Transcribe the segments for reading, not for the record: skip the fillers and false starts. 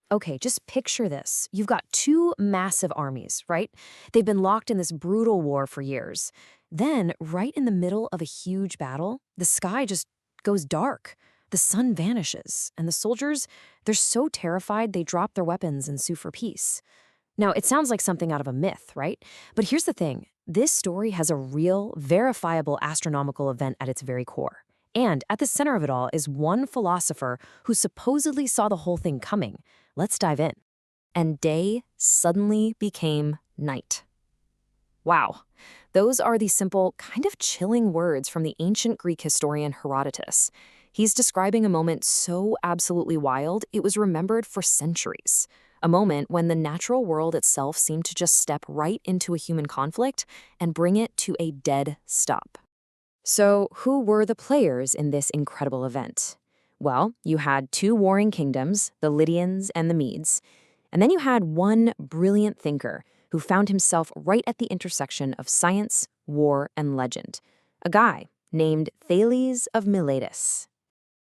Okay, just picture this. You've got two massive armies, right? They've been locked in this brutal war for years. Then, right in the middle of a huge battle, the sky just goes dark. The sun vanishes, and the soldiers, they're so terrified they drop their weapons and sue for peace. Now, it sounds like something out of a myth, right? But here's the thing. This story has a real, verifiable astronomical event at its very core. And at the center of it all is one philosopher who supposedly saw the whole thing coming. Let's dive in. And day suddenly became night. Wow. Those are the simple, kind of chilling words from the ancient Greek historian Herodotus. He's describing a moment so absolutely wild, it was remembered for centuries. A moment when the natural world itself seemed to just step right into a human conflict and bring it to a dead stop. So, who were the players in this incredible event? Well, you had two warring kingdoms, the Lydians and the Medes, and then you had one brilliant thinker who found himself right at the intersection of science, war, and legend, a guy named Thales of Miletus.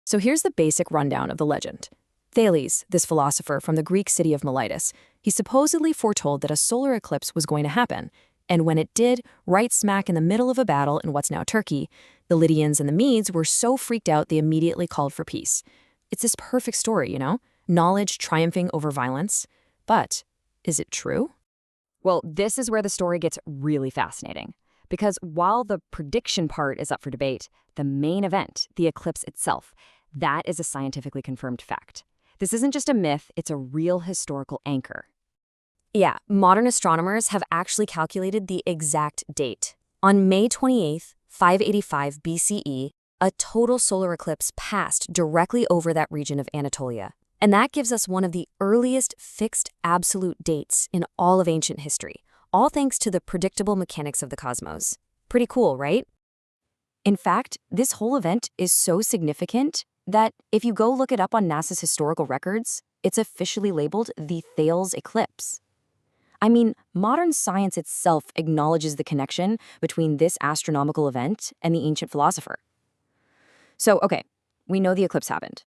So here's the basic rundown of the legend. Thales, this philosopher from the Greek city of Miletus, he supposedly foretold that a solar eclipse was going to happen, and when it did, right smack in the middle of a battle in what's now Turkey, the Lydians and the Medes were so freaked out they immediately called for peace. It's this perfect story, you know? Knowledge triumphing over violence. But is it true? Well, this is where the story gets really fascinating. Because while the prediction part is up for debate, the main event, the eclipse itself, that is a scientifically confirmed fact. This isn't just a myth, it's a real historical anchor. Yeah, modern astronomers have actually calculated the exact date. On May 28th, 585 BCE, a total solar eclipse passed directly over that region of Anatolia. And that gives us one of the earliest fixed absolute dates in all of ancient history, all thanks to the predictable mechanics of the cosmos. Pretty cool, right? In fact, this whole event is so significant that if you go look it up on NASA's historical records, it's officially labeled the Thales eclipse. I mean, modern science itself acknowledges the connection between this astronomical event and the ancient philosopher. So, okay, we know the eclipse happened.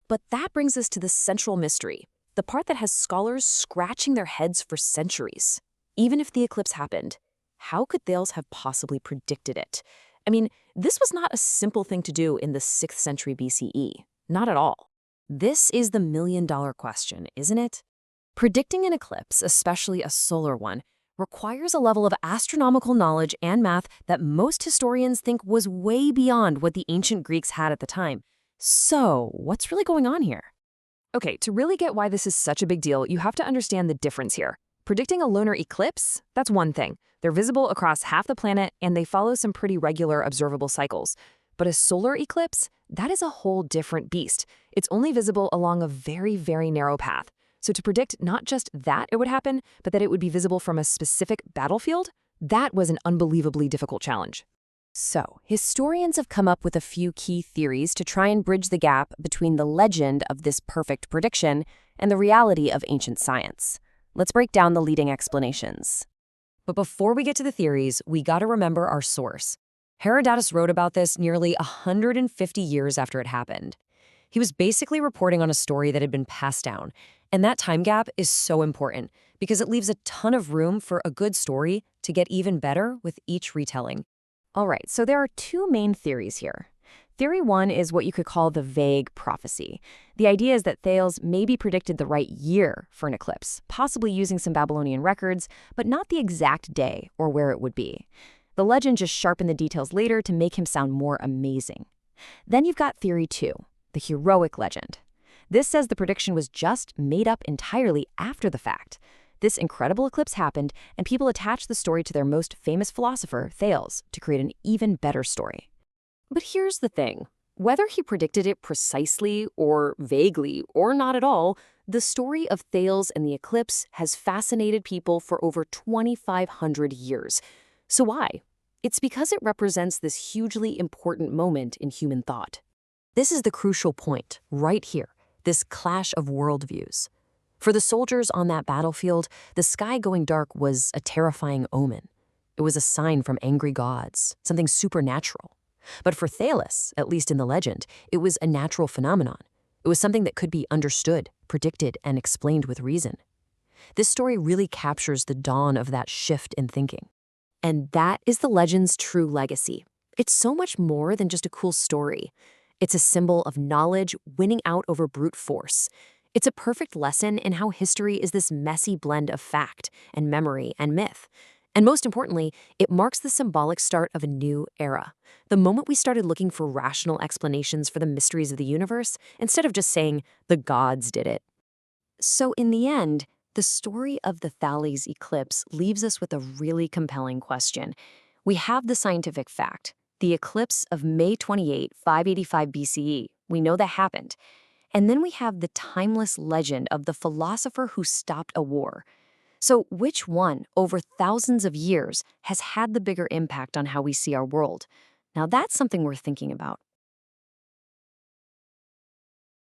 But that brings us to the central mystery, the part that has scholars scratching their heads for centuries. Even if the eclipse happened, how could Thales have possibly predicted it? I mean, this was not a simple thing to do in the 6th century BCE. Not at all. This is the million-dollar question, isn't it? Predicting an eclipse, especially a solar one, requires a level of astronomical knowledge and math that most historians think was way beyond what the ancient Greeks had at the time. So, what's really going on here? Okay, to really get why this is such a big deal, you have to understand the difference here. Predicting a lunar eclipse, that's one thing. They're visible across half the planet, and they follow some pretty regular observable cycles. But a solar eclipse, that is a whole different beast. It's only visible along a very, very narrow path. So to predict not just that it would happen, but that it would be visible from a specific battlefield, that was an unbelievably difficult challenge. So, historians have come up with a few key theories to try and bridge the gap between the legend of this perfect prediction and the reality of ancient science. Let's break down the leading explanations. But before we get to the theories, we gotta remember our source. Herodotus wrote about this nearly 150 years after it happened. He was basically reporting on a story that had been passed down, and that time gap is so important because it leaves a ton of room for a good story to get even better with each retelling. All right, so there are two main theories here. Theory one is what you could call the vague prophecy. The idea is that Thales maybe predicted the right year for an eclipse, possibly using some Babylonian records, but not the exact day or where it would be. The legend just sharpened the details later to make him sound more amazing. Then you've got theory two, the heroic legend. This says the prediction was just made up entirely after the fact. This incredible eclipse happened, and people attached the story to their most famous philosopher, Thales, to create an even better story. But here's the thing. Whether he predicted it precisely or vaguely or not at all, the story of Thales and the eclipse has fascinated people for over 2,500 years. So why? It's because it represents this hugely important moment in human thought. This is the crucial point, right here, this clash of worldviews. For the soldiers on that battlefield, the sky going dark was a terrifying omen. It was a sign from angry gods, something supernatural. But for Thales, at least in the legend, it was a natural phenomenon. It was something that could be understood, predicted, and explained with reason. This story really captures the dawn of that shift in thinking. And that is the legend's true legacy. It's so much more than just a cool story. It's a symbol of knowledge winning out over brute force. It's a perfect lesson in how history is this messy blend of fact and memory and myth. And most importantly, it marks the symbolic start of a new era. The moment we started looking for rational explanations for the mysteries of the universe, instead of just saying, the gods did it. So in the end, the story of the Thales eclipse leaves us with a really compelling question. We have the scientific fact, the eclipse of May 28, 585 BCE. We know that happened. And then we have the timeless legend of the philosopher who stopped a war. So which one, over thousands of years, has had the bigger impact on how we see our world? Now that's something worth thinking about.